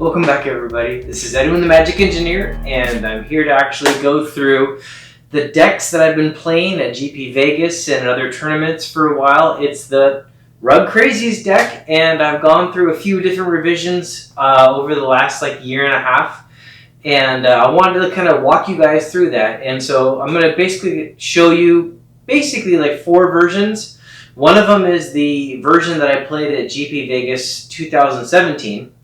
Welcome back, everybody. This is Edwin the Magic Engineer, and I'm here to actually go through the decks that I've been playing at GP Vegas and other tournaments for a while. It's the RUG Crazies deck, and I've gone through a few different revisions over the last year and a half, and I wanted to kind of walk you guys through that. And so I'm going to basically show you four versions. One of them is the version that I played at GP Vegas 2017.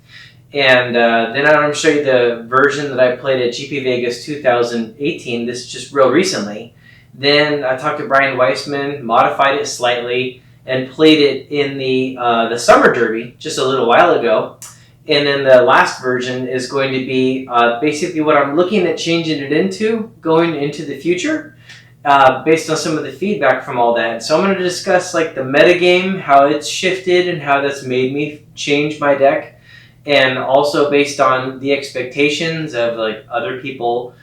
And then I'm going to show you the version that I played at GP Vegas 2018. This is just real recently. Then I talked to Brian Weissman, modified it slightly, and played it in the Summer Derby just a little while ago. And then the last version is going to be basically what I'm looking at changing it into going into the future, based on some of the feedback from all that. So I'm going to discuss the metagame, how it's shifted, and how that's made me change my deck. And also based on the expectations of other people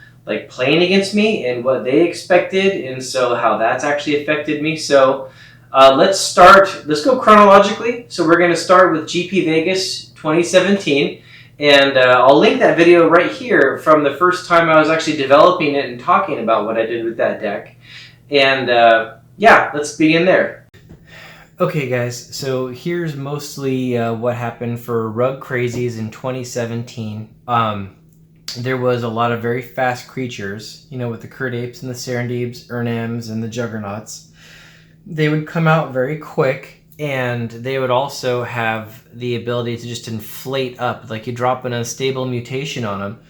playing against me and what they expected, and so how that's actually affected me. So let's go chronologically. So we're going to start with GP Vegas 2017, and I'll link that video right here from the first time I was actually developing it and talking about what I did with that deck. And yeah, let's begin there. Okay guys, so here's mostly what happened for RUG Crazies in 2017. There was a lot of very fast creatures, with the Curd Apes and the Serendibs, Urnams, and the Juggernauts. They would come out very quick, and they would also have the ability to just inflate up, you drop an unstable mutation on them.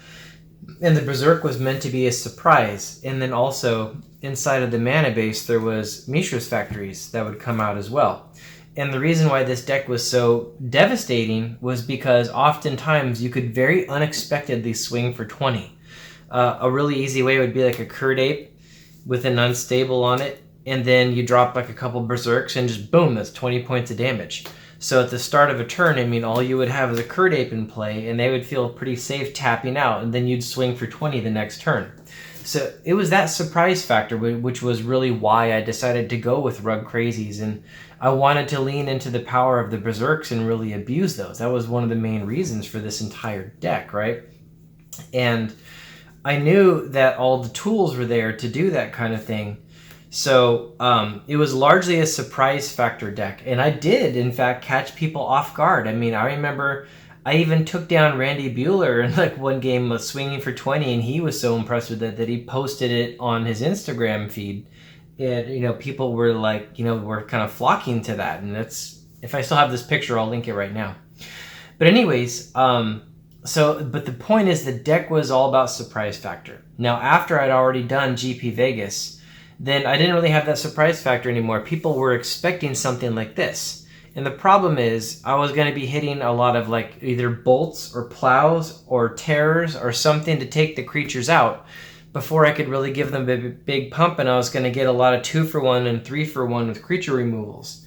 And the Berserk was meant to be a surprise. And then also, inside of the mana base, there was Mishra's Factories that would come out as well. And the reason why this deck was so devastating was because oftentimes you could very unexpectedly swing for 20. A really easy way would be a Curd Ape with an unstable on it, and then you drop a couple Berserks and just boom, that's 20 points of damage. So at the start of a turn, all you would have is a Curd Ape in play, and they would feel pretty safe tapping out, and then you'd swing for 20 the next turn. So it was that surprise factor, which was really why I decided to go with RUG Crazies, and I wanted to lean into the power of the Berserks and really abuse those. That was one of the main reasons for this entire deck, right? And I knew that all the tools were there to do that kind of thing. So it was largely a surprise factor deck, and I did, in fact, catch people off guard. I remember I even took down Randy Buehler in one game of swinging for 20, and he was so impressed with it that he posted it on his Instagram feed. And people were were kind of flocking to that, and that's, if I still have this picture, I'll link it right now. But anyways, but the point is the deck was all about surprise factor. Now, after I'd already done GP Vegas, then I didn't really have that surprise factor anymore. People were expecting something like this. And the problem is I was going to be hitting a lot of either bolts or plows or terrors or something to take the creatures out before I could really give them a big pump, and I was going to get a lot of 2-for-1 and 3-for-1 with creature removals.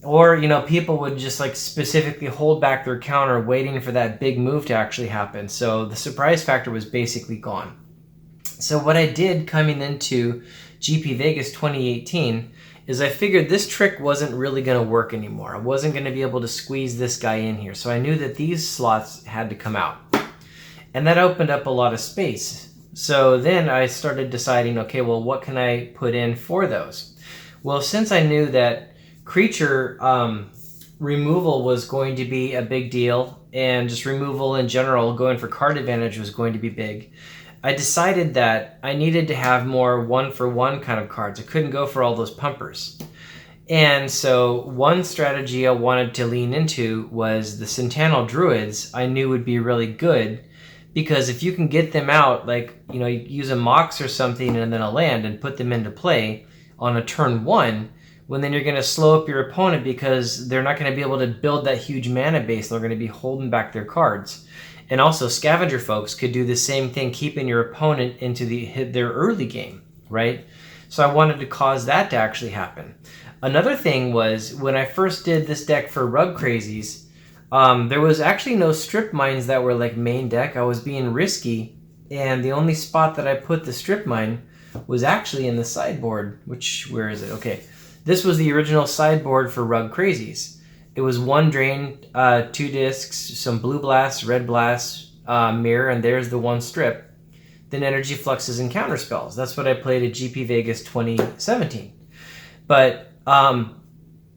Or, people would just specifically hold back their counter waiting for that big move to actually happen. So the surprise factor was basically gone. So what I did coming into GP Vegas 2018 is I figured this trick wasn't really going to work anymore. I wasn't going to be able to squeeze this guy in here. So I knew that these slots had to come out. And that opened up a lot of space. So then I started deciding, okay, well, what can I put in for those? Well, since I knew that creature removal was going to be a big deal, and just removal in general, going for card advantage was going to be big, I decided that I needed to have more 1-for-1 kind of cards. I couldn't go for all those pumpers. And so one strategy I wanted to lean into was the Sentinel Druids. I knew would be really good, because if you can get them out, you use a Mox or something and then a land and put them into play on a turn 1, then you're going to slow up your opponent because they're not going to be able to build that huge mana base. They're going to be holding back their cards. And also, Scavenger folks could do the same thing, keeping your opponent into their early game, right? So I wanted to cause that to actually happen. Another thing was, when I first did this deck for RUG Crazies, there was actually no strip mines that were main deck. I was being risky, and the only spot that I put the strip mine was actually in the sideboard, where is it? Okay. This was the original sideboard for RUG Crazies. It was 1 drain, 2 discs, some blue blast, red blast, mirror, and there's the 1 strip. Then energy fluxes and counterspells. That's what I played at GP Vegas 2017. But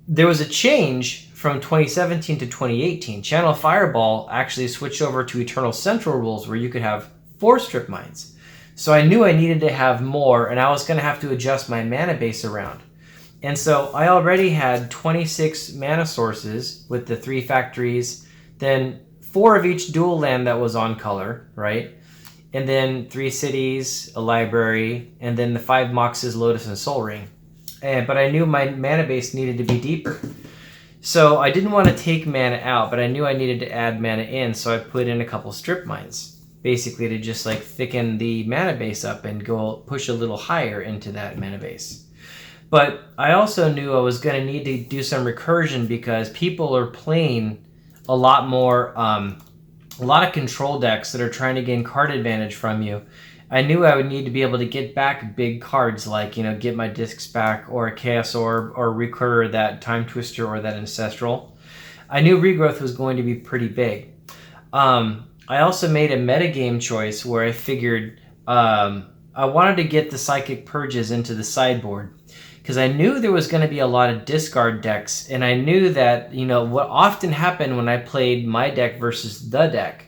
there was a change from 2017 to 2018. Channel Fireball actually switched over to Eternal Central rules where you could have 4 strip mines. So I knew I needed to have more, and I was going to have to adjust my mana base around. And so I already had 26 mana sources with the 3 factories, then 4 of each dual land that was on color, right? And then 3 cities, a library, and then the 5 Moxes, Lotus, and Soul Ring. But I knew my mana base needed to be deeper. So I didn't want to take mana out, but I knew I needed to add mana in, so I put in a couple strip mines. Basically to just like thicken the mana base up and go push a little higher into that mana base. But I also knew I was going to need to do some recursion because people are playing a lot more, a lot of control decks that are trying to gain card advantage from you. I knew I would need to be able to get back big cards like, you know, get my discs back or a Chaos Orb or recur that Time Twister or that Ancestral. I knew regrowth was going to be pretty big. I also made a metagame choice where I figured I wanted to get the Psychic Purges into the sideboard because I knew there was going to be a lot of discard decks, and I knew that, you know, what often happened when I played my deck versus the deck,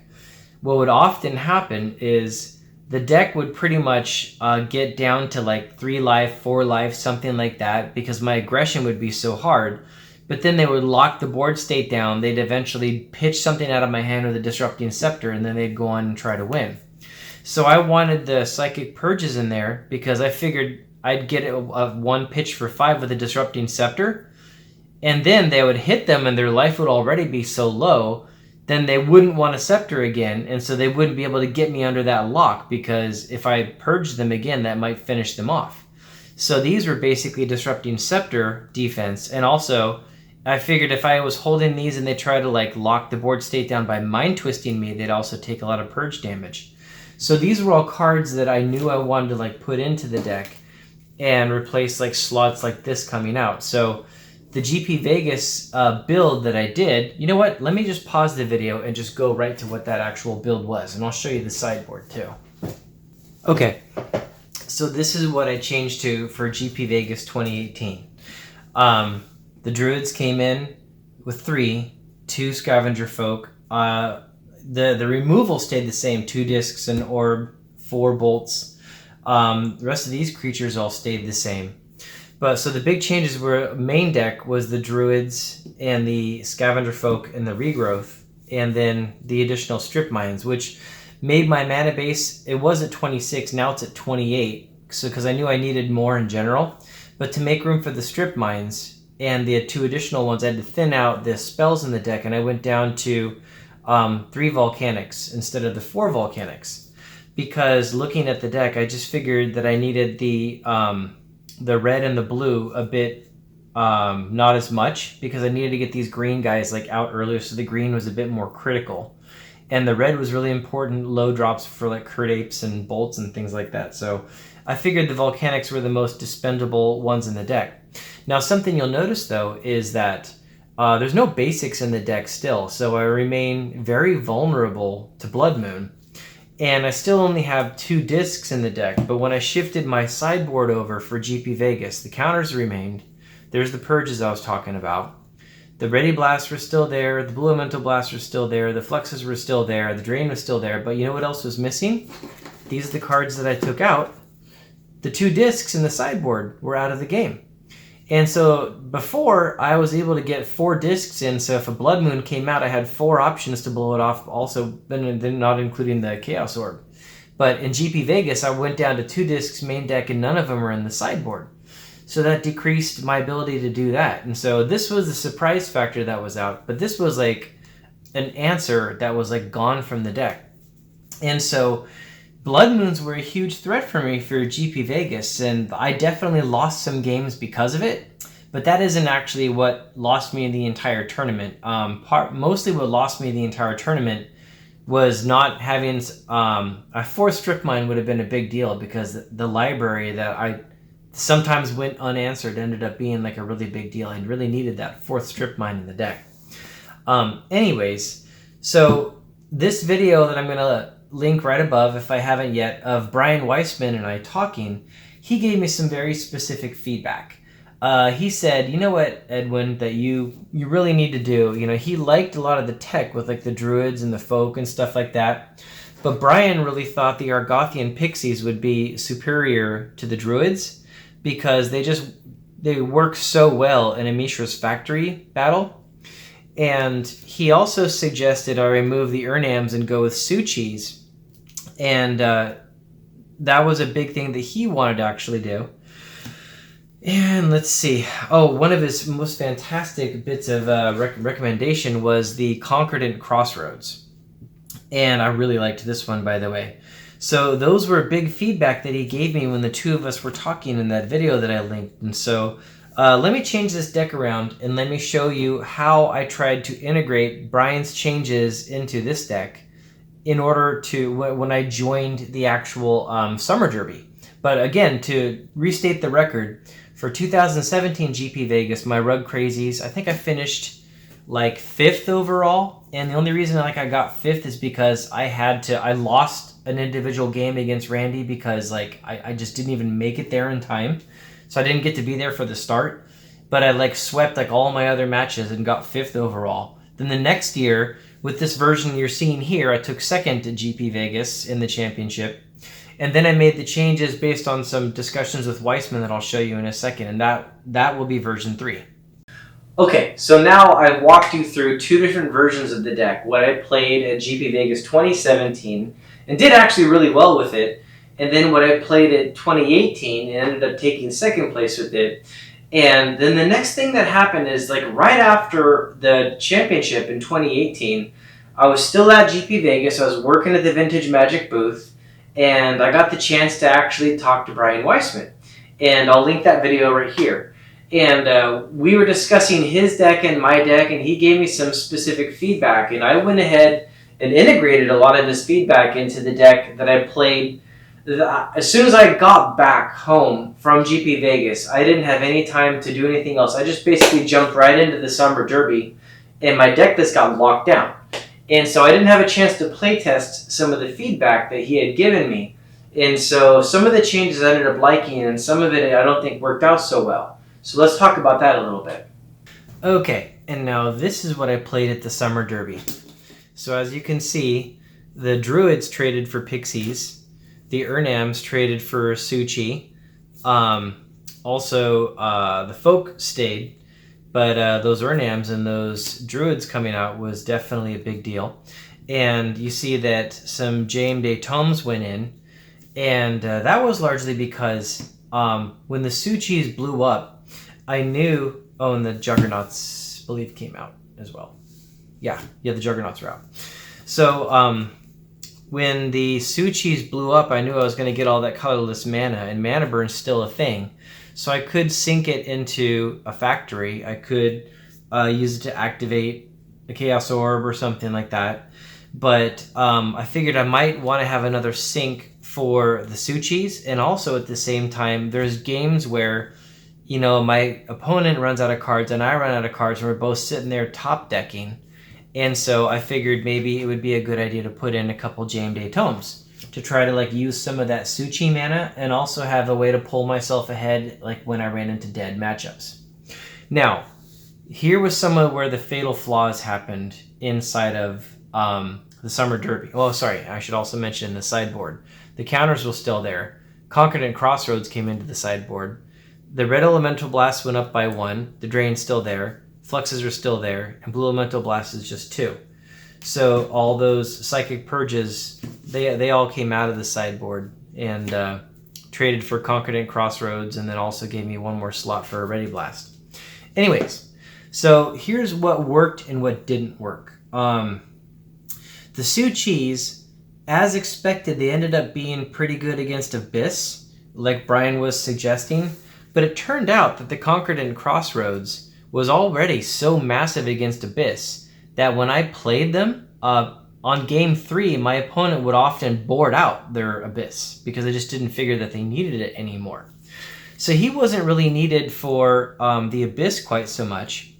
what would often happen is the deck would pretty much get down to like 3 life, 4 life, something like that, because my aggression would be so hard. But then they would lock the board state down. They'd eventually pitch something out of my hand with a Disrupting Scepter, and then they'd go on and try to win. So I wanted the Psychic Purges in there because I figured I'd get a 1 pitch for 5 with a Disrupting Scepter, and then they would hit them and their life would already be so low, then they wouldn't want a Scepter again, and so they wouldn't be able to get me under that lock because if I purged them again, that might finish them off. So these were basically Disrupting Scepter defense, and also I figured if I was holding these and they try to like lock the board state down by mind twisting me, they'd also take a lot of purge damage. So these were all cards that I knew I wanted to like put into the deck and replace like slots like this coming out. So the GP Vegas build that I did, you know what? Let me just pause the video and just go right to what that actual build was, and I'll show you the sideboard too. Okay, so this is what I changed to for GP Vegas 2018. The Druids came in with 3, 2 Scavenger Folk. The removal stayed the same, 2 discs, an orb, 4 bolts. The rest of these creatures all stayed the same. But so the big changes were main deck was the Druids and the Scavenger Folk and the Regrowth, and then the additional Strip Mines, which made my mana base, it was at 26, now it's at 28, so because I knew I needed more in general. But to make room for the Strip Mines and the 2 additional ones, I had to thin out the spells in the deck, and I went down to 3 Volcanics instead of the 4 Volcanics. Because looking at the deck, I just figured that I needed the red and the blue a bit not as much, because I needed to get these green guys like out earlier, so the green was a bit more critical. And the red was really important, low drops for like Curt Apes and bolts and things like that. So I figured the Volcanics were the most dispendable ones in the deck. Now something you'll notice though is that there's no basics in the deck still, so I remain very vulnerable to Blood Moon. And I still only have 2 discs in the deck, but when I shifted my sideboard over for GP Vegas, the counters remained. There's the Purges I was talking about. The Ready Blasts were still there, the Blue Elemental Blasts were still there, the Fluxes were still there, the Drain was still there, but you know what else was missing? These are the cards that I took out. The 2 discs in the sideboard were out of the game. And so before, I was able to get 4 discs in, so if a Blood Moon came out, I had 4 options to blow it off, also then not including the Chaos Orb. But in GP Vegas, I went down to 2 discs main deck, and none of them were in the sideboard. So that decreased my ability to do that. And so this was the surprise factor that was out, but this was like an answer that was like gone from the deck. And so Blood Moons were a huge threat for me for GP Vegas, and I definitely lost some games because of it, but that isn't actually what lost me the entire tournament. Mostly what lost me the entire tournament was not having a 4th Strip Mine would have been a big deal, because the library that I sometimes went unanswered ended up being like a really big deal. I really needed that 4th Strip Mine in the deck. Anyways, so this video that I'm going to link right above, if I haven't yet, of Brian Weissman and I talking, he gave me some very specific feedback. He said, you know what, Edwin, that you really need to do. You know, he liked a lot of the tech with like the druids and the folk and stuff like that. But Brian really thought the Argothian pixies would be superior to the druids because they work so well in a Mishra's Factory battle. And he also suggested I remove the Urnams and go with Suchis. And that was a big thing that he wanted to actually do. And let's see. Oh, one of his most fantastic bits of recommendation was the Concordant Crossroads. And I really liked this one, by the way. So those were big feedback that he gave me when the two of us were talking in that video that I linked. And so let me change this deck around and let me show you how I tried to integrate Brian's changes into this deck in order to, when I joined the actual Summer Derby. But again, to restate the record, for 2017 GP Vegas, my RUG Crazies, I think I finished like 5th overall. And the only reason like I got 5th is because I lost an individual game against Randy because like I just didn't even make it there in time. So I didn't get to be there for the start. But I like swept like all my other matches and got 5th overall. Then the next year, with this version you're seeing here, I took 2nd at GP Vegas in the championship. And then I made the changes based on some discussions with Weissman that I'll show you in a second, and that will be version 3. Okay, so now I've walked you through 2 different versions of the deck. What I played at GP Vegas 2017, and did actually really well with it, and then what I played at 2018, and ended up taking 2nd place with it. And then the next thing that happened is, like, right after the championship in 2018, I was still at GP Vegas, I was working at the Vintage Magic booth, and I got the chance to actually talk to Brian Weissman. And I'll link that video right here. And we were discussing his deck and my deck, and he gave me some specific feedback. And I went ahead and integrated a lot of this feedback into the deck that I played. As soon as I got back home from GP Vegas, I didn't have any time to do anything else. I just basically jumped right into the Summer Derby, and my deck list got locked down. And so I didn't have a chance to playtest some of the feedback that he had given me. And so some of the changes I ended up liking, and some of it I don't think worked out so well. So let's talk about that a little bit. Okay, and now this is what I played at the Summer Derby. So as you can see, the Druids traded for Pixies. The Urnams traded for Suchi. Also, the Folk stayed. But those Urnams and those Druids coming out was definitely a big deal. And you see that some JMD tomes went in. And that was largely because when the Suchis blew up, I knew... Oh, and the Juggernauts, I believe, came out as well. Yeah, the Juggernauts were out. So when the Suchis blew up, I knew I was going to get all that colorless mana. And mana burn's still a thing. So I could sink it into a factory. I could use it to activate a Chaos Orb or something like that. But I figured I might want to have another sink for the Suchis. And also at the same time, there's games where, you know, my opponent runs out of cards and I run out of cards and we're both sitting there top decking. And so I figured maybe it would be a good idea to put in a couple JMD tomes to try to like use some of that Suchi mana and also have a way to pull myself ahead like when I ran into dead matchups. Now, here was some of where the fatal flaws happened inside of the Summer Derby. Oh, sorry, I should also mention the sideboard. The counters were still there. Concordant Crossroads came into the sideboard. The Red Elemental Blast went up by 1. The Drain's still there. Fluxes are still there. And Blue Elemental Blast is just 2. So all those Psychic Purges, they all came out of the sideboard and traded for Concordant Crossroads, and then also gave me 1 more slot for a Ready Blast. Anyways, so here's what worked and what didn't work. The Suchis, as expected, they ended up being pretty good against Abyss, like Brian was suggesting, but it turned out that the Concordant Crossroads was already so massive against Abyss that when I played them, on game 3, my opponent would often board out their Abyss because I just didn't figure that they needed it anymore. So he wasn't really needed for the Abyss quite so much.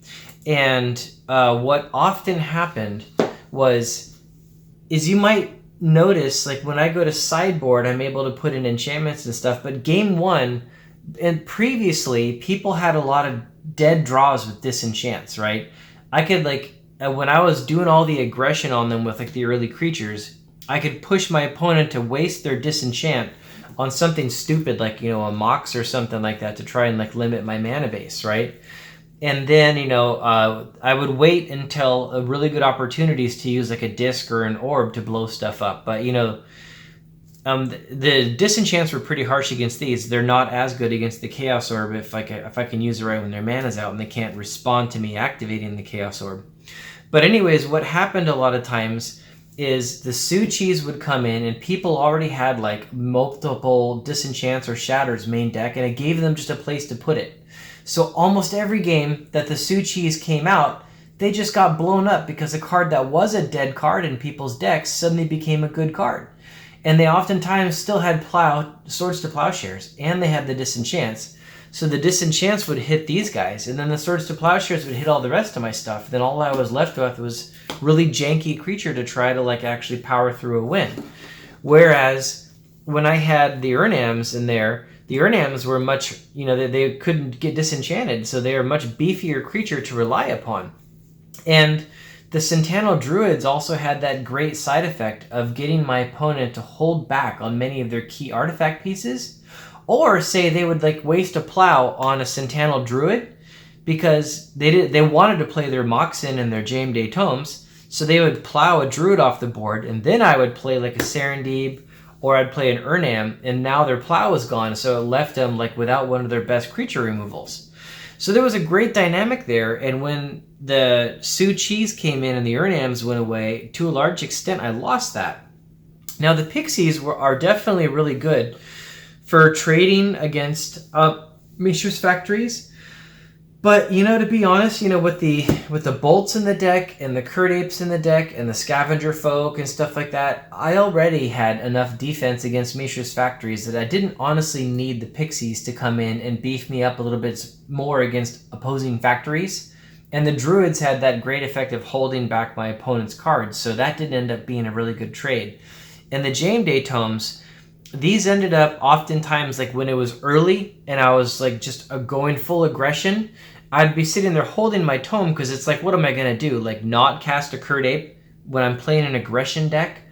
And what often happened is you might notice, like when I go to sideboard, I'm able to put in enchantments and stuff, but game one, and previously, people had a lot of dead draws with disenchants, right? I could, like, when I was doing all the aggression on them with, like, the early creatures, I could push my opponent to waste their disenchant on something stupid, like, you know, a Mox or something like that to try and, like, limit my mana base, right? And then, you know, I would wait until really good opportunities to use, like, a disc or an orb to blow stuff up. But, you know, the disenchants were pretty harsh against these. They're not as good against the Chaos Orb if I can use it right when their mana's out and they can't respond to me activating the Chaos Orb. But anyways, what happened a lot of times is the Su-Chis would come in and people already had like multiple disenchants or shatters main deck, and it gave them just a place to put it. So almost every game that the Su-Chis came out, they just got blown up because a card that was a dead card in people's decks suddenly became a good card. And they oftentimes still had Swords to Plowshares, and they had the disenchants. So the disenchants would hit these guys, and then the Swords to Plowshares would hit all the rest of my stuff. Then all I was left with was really janky creature to try to like actually power through a win. Whereas when I had the Urnams in there, the Urnams were much, you know, they couldn't get disenchanted, so they are a much beefier creature to rely upon. And the Sentinel Druids also had that great side effect of getting my opponent to hold back on many of their key artifact pieces, or say they would like waste a plow on a Sentinel Druid because they wanted to play their Moxen and their Jame Day Tomes, so they would plow a Druid off the board, and then I would play like a Serendib or I'd play an Urnam, and now their plow was gone, so it left them like without one of their best creature removals. So there was a great dynamic there, and when the Su-Chis came in and the Urnams went away, to a large extent, I lost that. Now, the Pixies are definitely really good for trading against Mishra's Factories, but, you know, to be honest, you know, with the Bolts in the deck and the Curd Apes in the deck and the Scavenger Folk and stuff like that, I already had enough defense against Mishra's Factories that I didn't honestly need the Pixies to come in and beef me up a little bit more against opposing factories. And the Druids had that great effect of holding back my opponent's cards, so that didn't end up being a really good trade. And the Jame Day Tomes, these ended up oftentimes like when it was early and I was like just going full aggression, I'd be sitting there holding my tome because it's like, what am I going to do? Like not cast a Curd Ape when I'm playing an aggression deck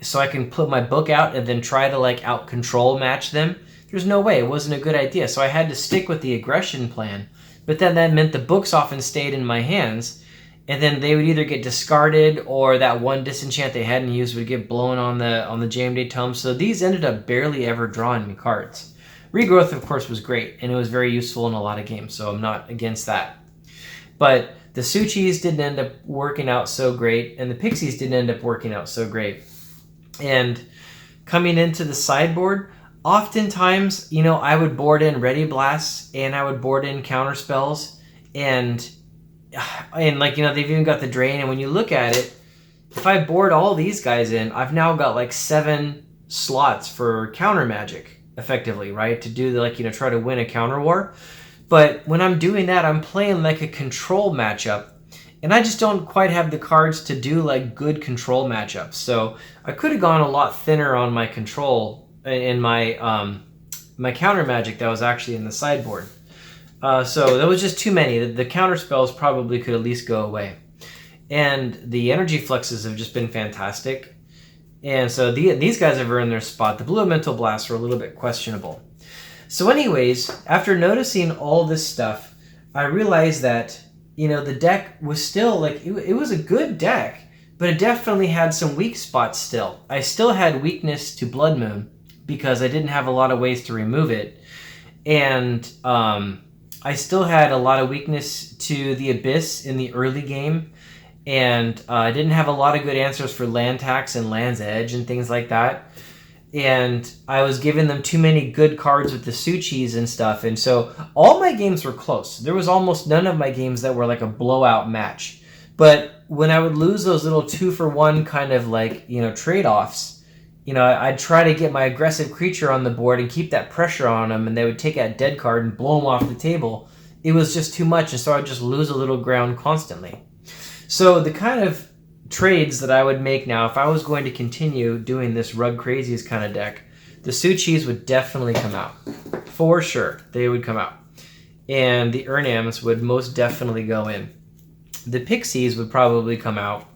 so I can put my book out and then try to like out control match them? There's no way. It wasn't a good idea. So I had to stick with the aggression plan. But then that meant the books often stayed in my hands, and then they would either get discarded or that one disenchant they hadn't used would get blown on the Jame Day Tome. So these ended up barely ever drawing me cards. Regrowth, of course, was great, and it was very useful in a lot of games, so I'm not against that. But the Su-Chis didn't end up working out so great, and the Pixies didn't end up working out so great. And coming into the sideboard, oftentimes, you know, I would board in Ready Blasts, and I would board in Counter Spells, and like, you know, they've even got the Drain, and when you look at it, if I board all these guys in, I've now got like 7 slots for counter magic. Effectively, right? To do the, like, you know, try to win a counter war. But when I'm doing that, I'm playing like a control matchup, and I just don't quite have the cards to do like good control matchups. So I could have gone a lot thinner on my control in my my counter magic that was actually in the sideboard. So that was just too many. The counter spells probably could at least go away. And the energy fluxes have just been fantastic. And so these guys have earned their spot. The Blue Elemental Blasts are a little bit questionable. So anyways, after noticing all this stuff, I realized that, you know, the deck was still, like, it was a good deck, but it definitely had some weak spots still. I still had weakness to Blood Moon because I didn't have a lot of ways to remove it. And I still had a lot of weakness to the Abyss in the early game. And I didn't have a lot of good answers for land tax and Land's Edge and things like that. And I was giving them too many good cards with the Su-Chis and stuff. And so all my games were close. There was almost none of my games that were like a blowout match. But when I would lose those little 2-for-1 kind of like, you know, trade-offs, you know, I'd try to get my aggressive creature on the board and keep that pressure on them, and they would take that dead card and blow them off the table. it was just too much, and so I'd just lose a little ground constantly. So the kind of trades that I would make now, if I was going to continue doing this RUG Crazies kind of deck, the Suchis would definitely come out. For sure, they would come out. And the Urnams would most definitely go in. The Pixies would probably come out,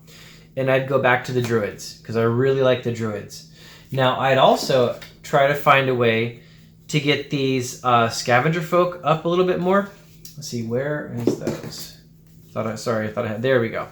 and I'd go back to the Druids, because I really like the Druids. Now, I'd also try to find a way to get these Scavenger Folk up a little bit more. Let's see, where is those? I thought I had, there we go.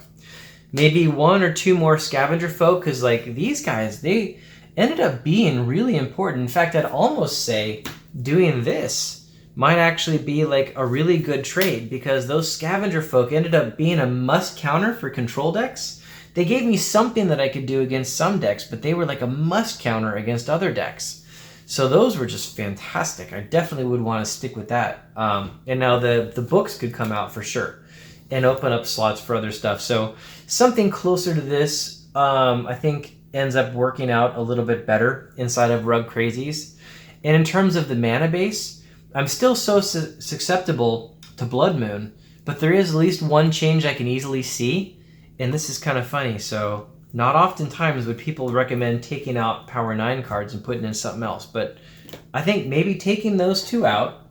Maybe 1 or 2 more Scavenger Folk, because like these guys, they ended up being really important. In fact, I'd almost say doing this might actually be like a really good trade, because those Scavenger Folk ended up being a must counter for control decks. They gave me something that I could do against some decks, but they were like a must counter against other decks. So those were just fantastic. I definitely would want to stick with that. And now the books could come out for sure and open up slots for other stuff. So something closer to this, I think, ends up working out a little bit better inside of RUG Crazies. And in terms of the mana base, I'm still so susceptible to Blood Moon, but there is at least one change I can easily see, and this is kind of funny. So not oftentimes would people recommend taking out Power 9 cards and putting in something else, but I think maybe taking those 2 out,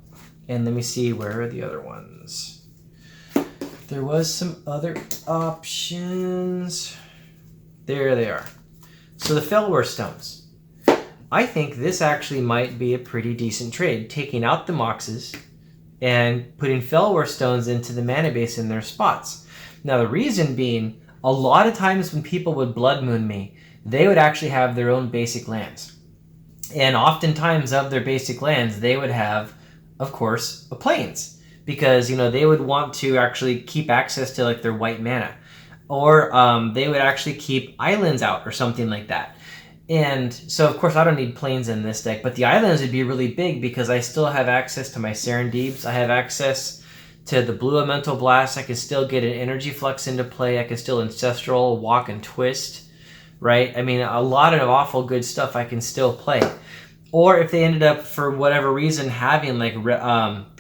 and let me see, where are the other ones? There was some other options. There they are. So the Fellwar Stones. I think this actually might be a pretty decent trade, taking out the Moxes and putting Fellwar Stones into the mana base in their spots. Now the reason being, a lot of times when people would Blood Moon me, they would actually have their own basic lands. And oftentimes of their basic lands, they would have, of course, a Plains, because, you know, they would want to actually keep access to like their white mana. Or they would actually keep islands out or something like that. And so, of course, I don't need Plains in this deck, but the islands would be really big because I still have access to my Serendibs. I have access to the Blue Elemental Blast. I can still get an Energy Flux into play. I can still Ancestral, Walk, and Twist, right? I mean, a lot of awful good stuff I can still play. Or if they ended up, for whatever reason, having like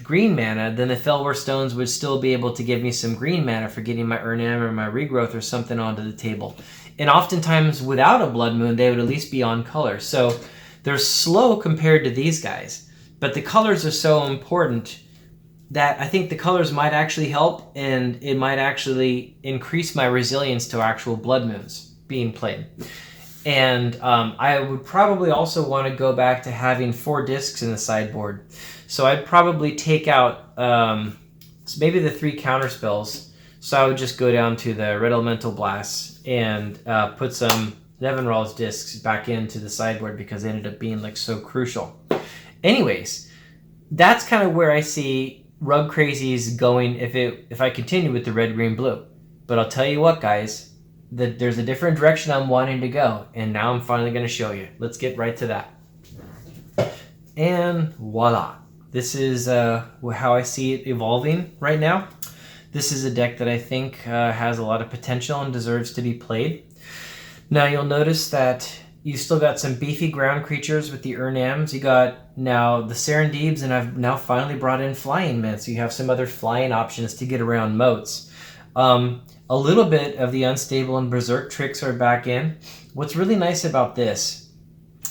green mana, then the Fellwar Stones would still be able to give me some green mana for getting my Urnam or my Regrowth or something onto the table. And oftentimes, without a Blood Moon, they would at least be on color. So they're slow compared to these guys. But the colors are so important that I think the colors might actually help, and it might actually increase my resilience to actual Blood Moons being played. And I would probably also want to go back to having 4 discs in the sideboard. So I'd probably take out maybe the 3 counter spells. So I would just go down to the Red Elemental Blasts and put some Nevinral's discs back into the sideboard because they ended up being like so crucial. Anyways, that's kind of where I see RUG Crazies going if I continue with the red, green, blue. But I'll tell you what, guys. There's a different direction I'm wanting to go, and now I'm finally going to show you. Let's get right to that. And voila. This is how I see it evolving right now. This is a deck that I think has a lot of potential and deserves to be played. Now you'll notice that you still got some beefy ground creatures with the Urnams. You got now the Serendibs, and I've now finally brought in flying men, so you have some other flying options to get around moats. A little bit of the Unstable and Berserk tricks are back in. What's really nice about this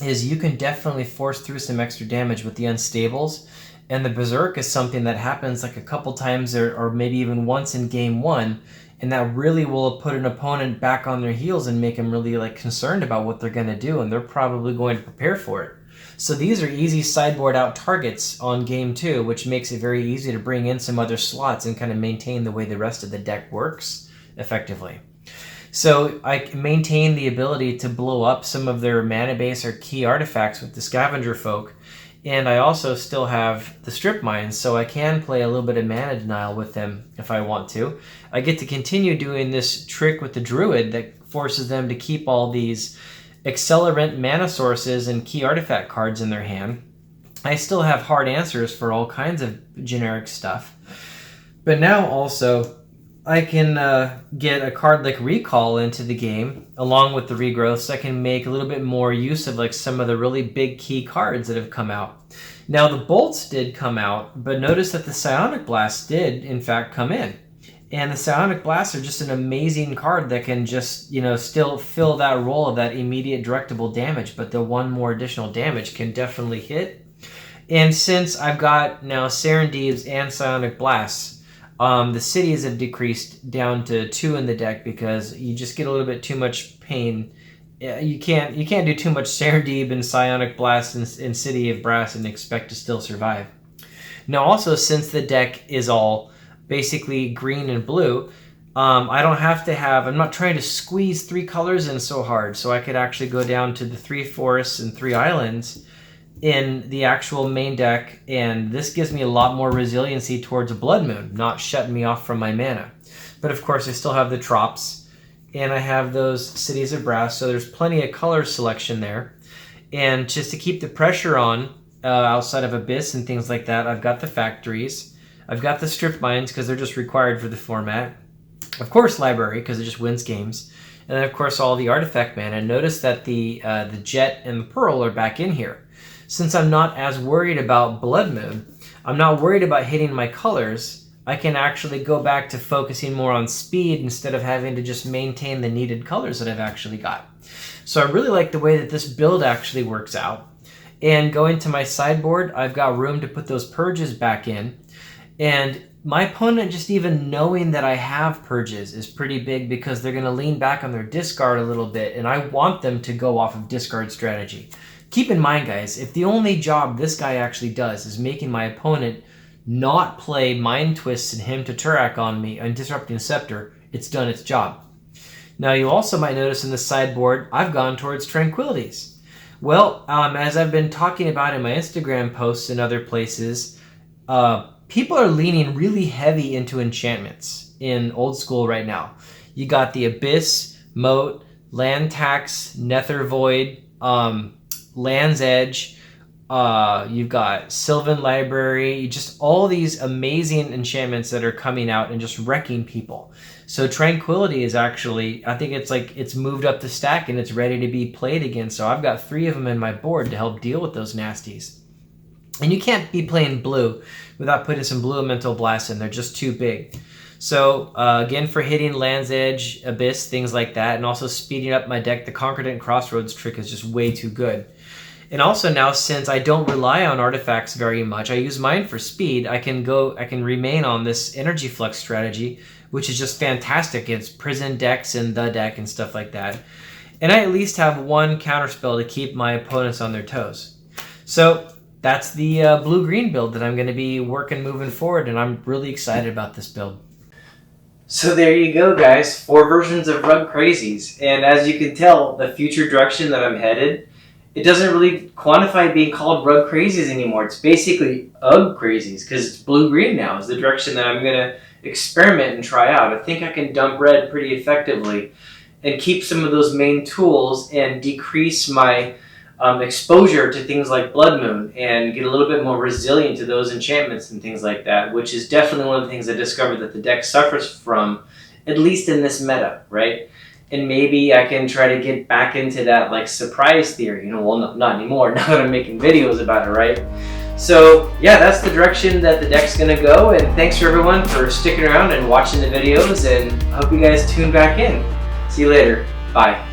is you can definitely force through some extra damage with the Unstables, and the Berserk is something that happens like a couple times or maybe even once in game 1, and that really will put an opponent back on their heels and make them really like concerned about what they're going to do, and they're probably going to prepare for it. So these are easy sideboard out targets on game 2, which makes it very easy to bring in some other slots and kind of maintain the way the rest of the deck works effectively. So I can maintain the ability to blow up some of their mana base or key artifacts with the Scavenger Folk, and I also still have the Strip Mines, so I can play a little bit of mana denial with them if I want to. I get to continue doing this trick with the Druid that forces them to keep all these accelerant mana sources and key artifact cards in their hand. I still have hard answers for all kinds of generic stuff. But now also, I can get a card like Recall into the game along with the regrowth, so I can make a little bit more use of like some of the really big key cards that have come out. Now the bolts did come out, but notice that the Psionic Blast did in fact come in. And the Psionic Blasts are just an amazing card that can just, still fill that role of that immediate directable damage, but the one more additional damage can definitely hit. And since I've got now Serendibs and Psionic Blasts, the cities have decreased down to 2 in the deck because you just get a little bit too much pain. You can't do too much Serendib and Psionic Blast in City of Brass and expect to still survive. Now also, since the deck is all basically green and blue, I don't have to I'm not trying to squeeze 3 colors in so hard, so I could actually go down to the 3 forests and 3 islands in the actual main deck, and this gives me a lot more resiliency towards a Blood Moon, not shutting me off from my mana. But of course I still have the Trops, and I have those Cities of Brass, so there's plenty of color selection there. And just to keep the pressure on, outside of Abyss and things like that, I've got the Factories. I've got the Strip Mines because they're just required for the format. Of course, Library because it just wins games. And then, of course, all the Artifact mana. Notice that the Jet and the Pearl are back in here. Since I'm not as worried about Blood Moon, I'm not worried about hitting my colors, I can actually go back to focusing more on speed instead of having to just maintain the needed colors that I've actually got. So I really like the way that this build actually works out. And going to my sideboard, I've got room to put those Purges back in. And my opponent just even knowing that I have Purges is pretty big because they're going to lean back on their discard a little bit, and I want them to go off of discard strategy. Keep in mind, guys, if the only job this guy actually does is making my opponent not play Mind Twists and Hymn to Turak on me and Disrupting Scepter, it's done its job. Now you also might notice in the sideboard, I've gone towards Tranquilities. Well, as I've been talking about in my Instagram posts and other places, people are leaning really heavy into enchantments in Old School right now. You got the Abyss, Moat, Land Tax, Nether Void, Land's Edge, you've got Sylvan Library, just all these amazing enchantments that are coming out and just wrecking people. So Tranquility is actually, I think it's moved up the stack and it's ready to be played again. So I've got 3 of them in my board to help deal with those nasties. And you can't be playing blue without putting some blue elemental blasts in. They're just too big. So again, for hitting Land's Edge, Abyss, things like that, and also speeding up my deck, the Concordant Crossroads trick is just way too good. And also now, since I don't rely on artifacts very much, I use mine for speed, I can remain on this Energy Flux strategy, which is just fantastic. It's prison decks and the deck and stuff like that. And I at least have 1 counterspell to keep my opponents on their toes. So that's the blue-green build that I'm going to be working moving forward, and I'm really excited about this build. So there you go, guys. 4 versions of RUG Crazies. And as you can tell, the future direction that I'm headed, it doesn't really quantify being called RUG Crazies anymore. It's basically UG Crazies, because it's blue-green now is the direction that I'm going to experiment and try out. I think I can dump red pretty effectively and keep some of those main tools and decrease my exposure to things like Blood Moon and get a little bit more resilient to those enchantments and things like that, which is definitely one of the things I discovered that the deck suffers from, at least in this meta, right? And maybe I can try to get back into that like surprise theory, well, not anymore, now that I'm making videos about it, right? So yeah, that's the direction that the deck's gonna go, and thanks for everyone for sticking around and watching the videos, and I hope you guys tune back in. See you later. Bye.